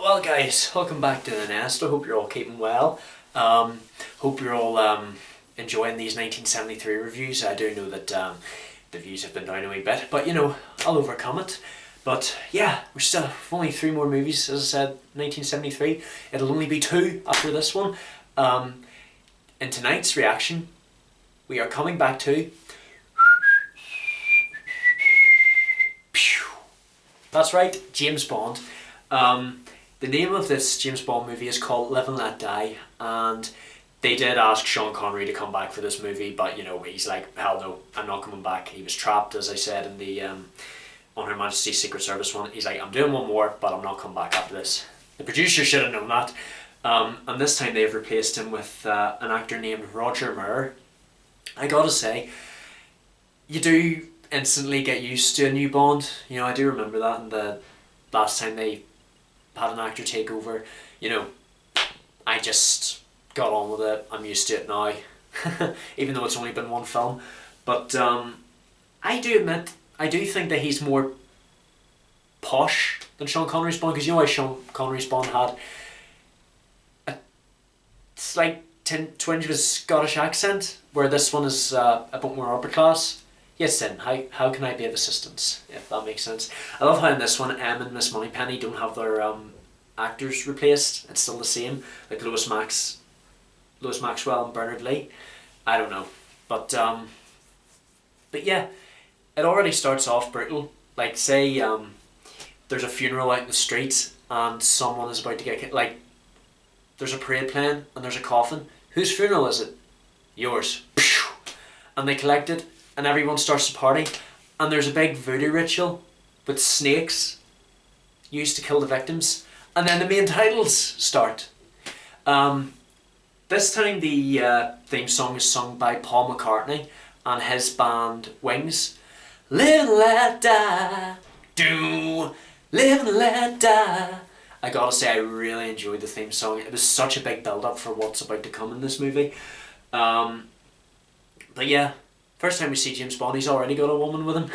Well, guys, welcome back to the nest. I hope you're all keeping well. Hope you're all enjoying these 1973 reviews. I do know that the views have been down a wee bit, but I'll overcome it. But yeah, we're still only three more movies, as I said, 1973. It'll only be two after this one. In tonight's reaction, we are coming back to. That's right, James Bond. The name of this James Bond movie is called Live and Let Die, and they did ask Sean Connery to come back for this movie, but he's like, hell no, I'm not coming back. He was trapped, as I said in the on Her Majesty's Secret Service one. He's like, I'm doing one more, but I'm not coming back after this. The producer should have known that. And this time they've replaced him with an actor named Roger Moore. I gotta say, you do instantly get used to a new Bond. I do remember that in the last time they had an actor take over. I just got on with it. I'm used to it now, even though it's only been one film. But I do admit, I do think that he's more posh than Sean Connery's Bond, because how Sean Connery's Bond had a slight twinge of a Scottish accent, where this one is a bit more upper class. Yes, then, how can I be of assistance, if that makes sense? I love how in this one, M and Miss Moneypenny don't have their actors replaced. It's still the same, like Lois Maxwell and Bernard Lee. I don't know. But yeah, it already starts off brutal. Like, say there's a funeral out in the street and someone is about to get, like, there's a parade playing and there's a coffin. Whose funeral is it? Yours. And they collect it, and everyone starts to party, and there's a big voodoo ritual with snakes used to kill the victims, and then the main titles start. This time the theme song is sung by Paul McCartney and his band Wings. Live and let die, do, live and let die. I gotta say, I really enjoyed the theme song. It was such a big build up for what's about to come in this movie. But yeah, first time we see James Bond, he's already got a woman with him.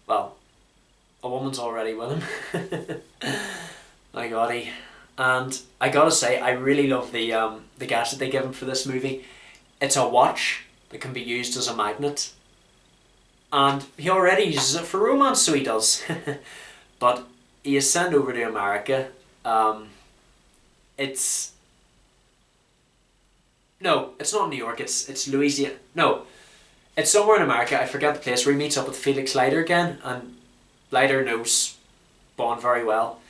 Well, a woman's already with him. My God, and I gotta say, I really love the gadget they give him for this movie. It's a watch that can be used as a magnet, and he already uses it for romance, so he does. But he is sent over to America. It's not New York. It's Louisiana. No, it's somewhere in America. I forget the place, where he meets up with Felix Leiter again, and Leiter knows Bond very well.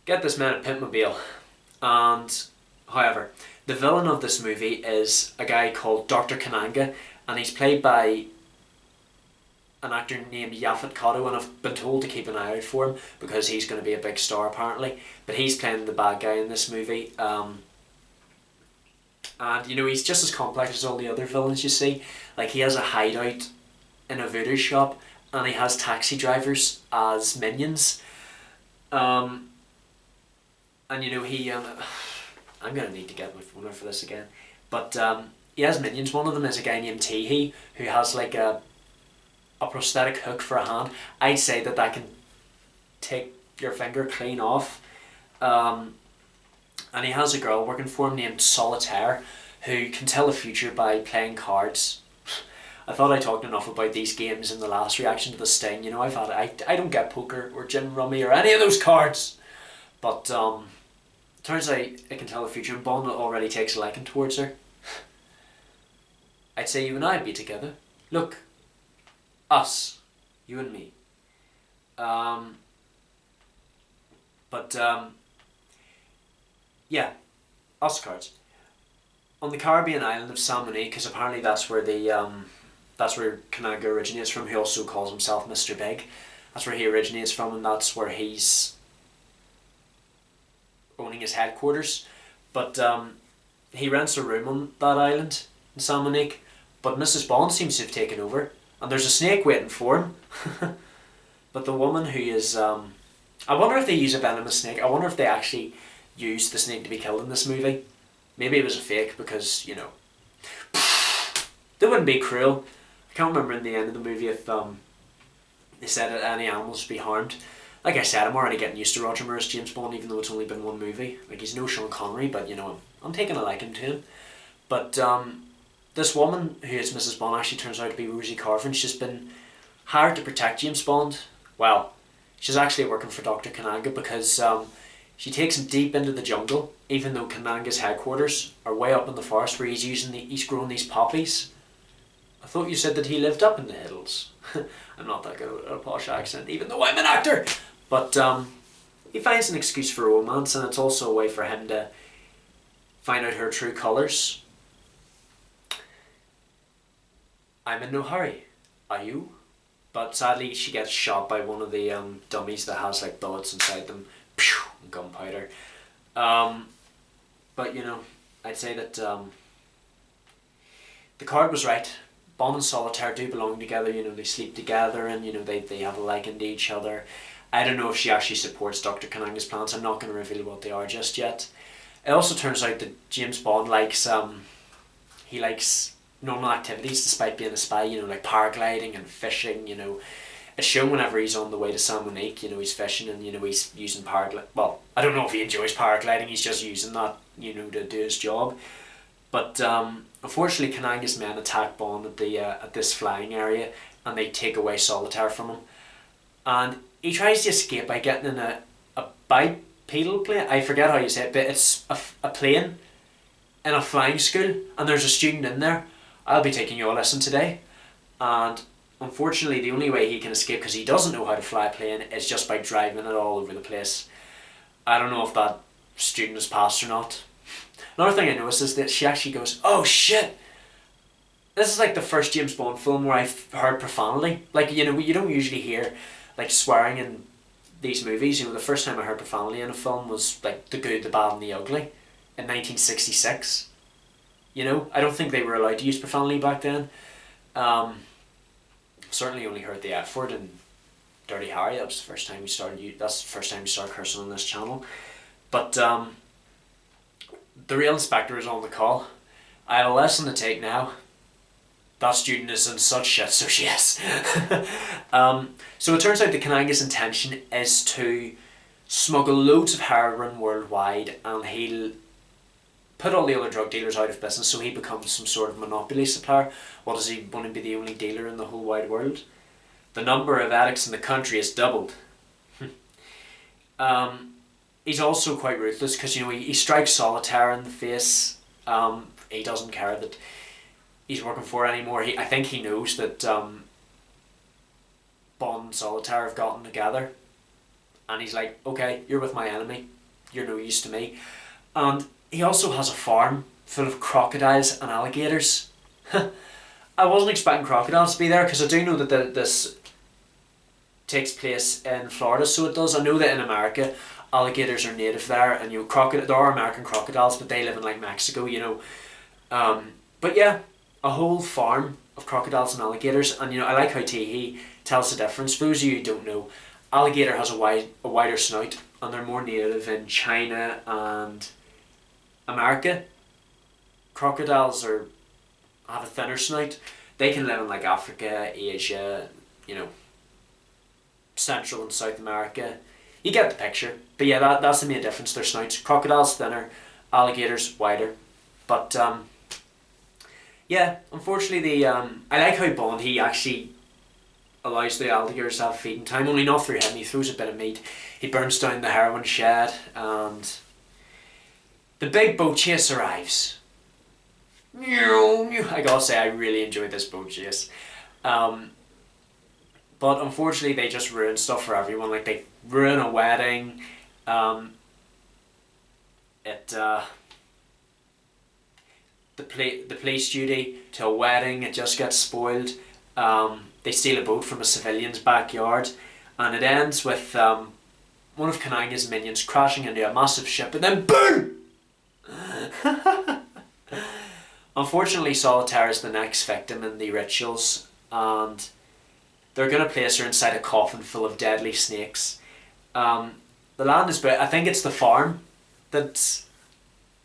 Get this man a pimpmobile, and however, the villain of this movie is a guy called Dr. Kananga, and he's played by an actor named Yaphet Kotto, and I've been told to keep an eye out for him because he's going to be a big star apparently. But he's playing the bad guy in this movie. And he's just as complex as all the other villains you see. Like, he has a hideout in a voodoo shop, and he has taxi drivers as minions. And he I'm gonna need to get my phone out for this again. But he has minions. One of them is a guy named Teehee, who has like a prosthetic hook for a hand. I'd say that can take your finger clean off. And he has a girl working for him named Solitaire, who can tell the future by playing cards. I thought I talked enough about these games in the last reaction to The Sting. I don't get poker or gin rummy or any of those cards. But turns out it can tell the future, and Bond already takes a liking towards her. I'd say you and I'd be together. Look, us, you and me. Yeah, us cards. On the Caribbean island of San Monique, because apparently that's where Kananga originates from. He also calls himself Mr. Big. That's where he originates from, and that's where he's owning his headquarters. But he rents a room on that island in San Monique, but Mrs. Bond seems to have taken over, and there's a snake waiting for him. But the woman who is I wonder if they use a venomous snake. I wonder if they actually used the snake to be killed in this movie. Maybe it was a fake, because they wouldn't be cruel. I can't remember in the end of the movie if they said that any animals would be harmed. like I said, I'm already getting used to Roger Moore's James Bond, even though it's only been one movie. Like, he's no Sean Connery, but I'm taking a liking to him. But this woman who is Mrs. Bond actually turns out to be Rosie Carver. She's been hired to protect James Bond. Well, she's actually working for Dr. Kananga because she takes him deep into the jungle, even though Kananga's headquarters are way up in the forest where he's growing these poppies. I thought you said that he lived up in the hills. I'm not that good at a posh accent, even though I'm an actor. But he finds an excuse for romance, and it's also a way for him to find out her true colours. I'm in no hurry. Are you? But sadly, she gets shot by one of the dummies that has like bullets inside them. Pew! Gunpowder. But I'd say that the card was right. Bond and Solitaire do belong together. They sleep together, and they have a liking to each other. I don't know if she actually supports Dr. Kananga's plans. I'm not going to reveal what they are just yet. It also turns out that James Bond likes normal activities despite being a spy. Like paragliding and fishing. It's shown whenever he's on the way to San Monique. He's fishing, and he's using paragliding. Well, I don't know if he enjoys paragliding. He's just using that to do his job. But unfortunately, Kananga's men attack Bond at this flying area, and they take away Solitaire from him. And he tries to escape by getting in a bipedal plane. I forget how you say it, but it's a plane in a flying school, and there's a student in there. I'll be taking you a lesson today. And unfortunately, the only way he can escape, because he doesn't know how to fly a plane, is just by driving it all over the place. I don't know if that student has passed or not. Another thing I noticed is that she actually goes, "Oh shit! This is like the first James Bond film where I've heard profanity." Like, you don't usually hear like swearing in these movies. The first time I heard profanity in a film was like The Good, the Bad and the Ugly in 1966. I don't think they were allowed to use profanity back then. Certainly only heard the F word in Dirty Harry. That's the first time we started cursing on this channel. But the real inspector is on the call. I have a lesson to take now. That student is in such shit, so yes. So it turns out that Kananga's intention is to smuggle loads of heroin worldwide, and he'll put all the other drug dealers out of business, so he becomes some sort of monopoly supplier. What, does he want to be the only dealer in the whole wide world? The number of addicts in the country has doubled. He's also quite ruthless because he strikes Solitaire in the face. He doesn't care that he's working for it anymore. I think he knows that Bond and Solitaire have gotten together, and he's like, okay, you're with my enemy, you're no use to me. And he also has a farm full of crocodiles and alligators. I wasn't expecting crocodiles to be there, because I do know that this takes place in Florida, so it does. I know that in America alligators are native there, and there are American crocodiles, but they live in like Mexico, but yeah, a whole farm of crocodiles and alligators. And I like how Teehee tells the difference. For those of you who don't know, alligator has a wider snout, and they're more native in China and America. Crocodiles have a thinner snout. They can live in like Africa, Asia, Central and South America. You get the picture. But yeah, that's the main difference. Their snouts. Crocodiles thinner, alligators wider. But yeah, unfortunately I like how Bond, he actually allows the alligators to have feeding time, only not through him. He throws a bit of meat. He burns down the heroin shed, and the big boat chase arrives. I gotta say, I really enjoyed this boat chase. But unfortunately, they just ruin stuff for everyone. Like, they ruin a wedding. The police duty to a wedding, it just gets spoiled. They steal a boat from a civilian's backyard, and it ends with one of Kananga's minions crashing into a massive ship, and then BOOM! Unfortunately, Solitaire is the next victim in the rituals, and they're going to place her inside a coffin full of deadly snakes. The land is I think it's the farm that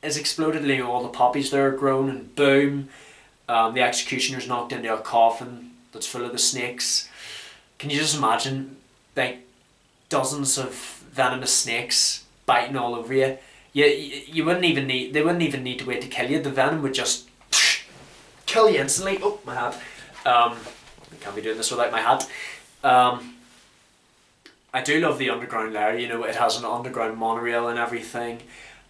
is exploded. All the poppies there are grown, and boom, the executioner's knocked into a coffin that's full of the snakes. Can you just imagine, like, dozens of venomous snakes biting all over you. You wouldn't even need. They wouldn't even need to wait to kill you. The venom would just kill you instantly. Oh, my hat. I can't be doing this without my hat. I do love the underground lair. You know, it has an underground monorail and everything.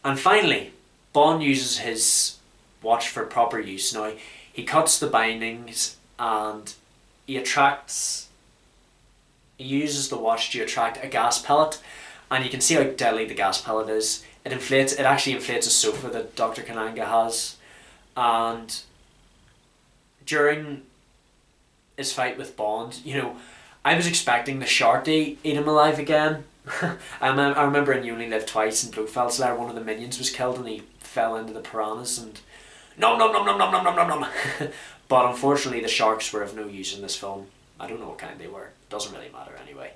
And finally, Bond uses his watch for proper use. Now, he cuts the bindings and he uses the watch to attract a gas pellet, and you can see how deadly the gas pellet is. It actually inflates a sofa that Dr. Kananga has, and during his fight with Bond, you know, I was expecting the shark to eat him alive again. I remember in You Only Live Twice in Blofeld's Lair, one of the minions was killed and he fell into the piranhas and nom nom nom nom nom nom nom nom nom. But unfortunately the sharks were of no use in this film. I don't know what kind they were. Doesn't really matter anyway.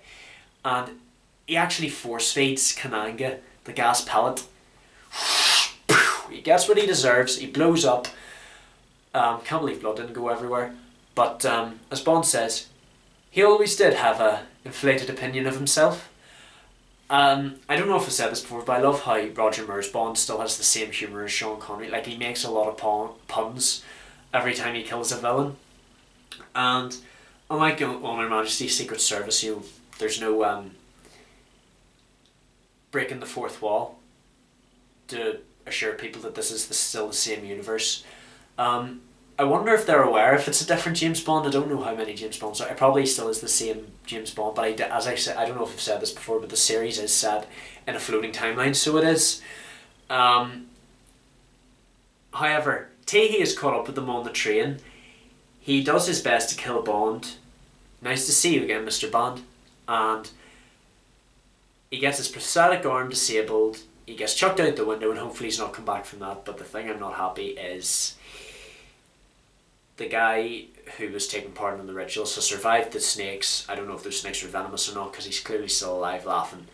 And he actually force feeds Kananga the gas pellet. He gets what he deserves. He blows up. Can't believe blood didn't go everywhere. But as Bond says, he always did have a inflated opinion of himself. I don't know if I said this before, but I love how Roger Moore's Bond still has the same humour as Sean Connery. Like, he makes a lot of puns every time he kills a villain. And unlike on Her Majesty's Secret Service, you know, there's no breaking the fourth wall to assure people that this is still the same universe. I wonder if they're aware if it's a different James Bond. I don't know how many James Bonds are. It probably still is the same James Bond, but as I said, I don't know if I've said this before, but the series is set in a floating timeline, so it is. However, Teehee is caught up with them on the train. He does his best to kill Bond. Nice to see you again, Mr. Bond. And he gets his prosthetic arm disabled. He gets chucked out the window, and hopefully he's not come back from that. But the thing I'm not happy is the guy who was taking part in the rituals has survived the snakes. I don't know if those snakes are venomous or not, because he's clearly still alive laughing.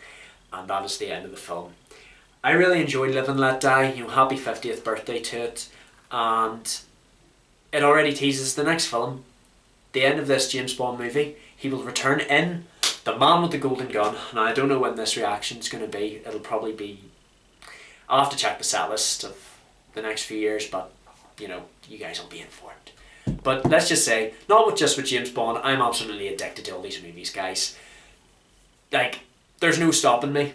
And that is the end of the film. I really enjoyed Live and Let Die. You know, happy 50th birthday to it. And it already teases the next film. The end of this James Bond movie, he will return in The Man with the Golden Gun. Now, I don't know when this reaction is going to be. It'll probably be... I'll have to check the set list of the next few years, but, you know, you guys will be informed. But let's just say, not just with James Bond, I'm absolutely addicted to all these movies, guys. Like, there's no stopping me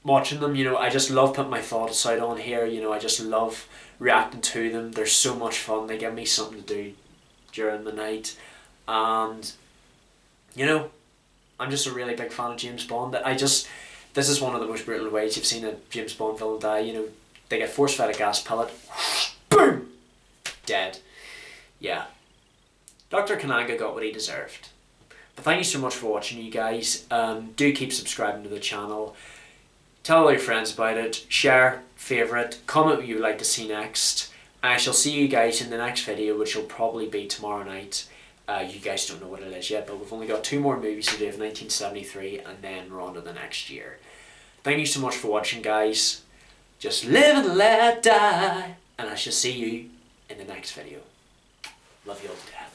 watching them. You know, I just love putting my thoughts out on here. You know, I just love reacting to them. They're so much fun. They give me something to do during the night. And, you know, I'm just a really big fan of James Bond. This is one of the most brutal ways you've seen a James Bond villain die. You know, they get force-fed a gas pellet. Boom! Dead. Yeah. Dr. Kananga got what he deserved. But thank you so much for watching, you guys. Do keep subscribing to the channel. Tell all your friends about it. Share, favourite, comment what you would like to see next. I shall see you guys in the next video, which will probably be tomorrow night. You guys don't know what it is yet, but we've only got 2 more movies to do of 1973, and then we're on to the next year. Thank you so much for watching, guys. Just live and let die. And I shall see you in the next video. Love you all to death.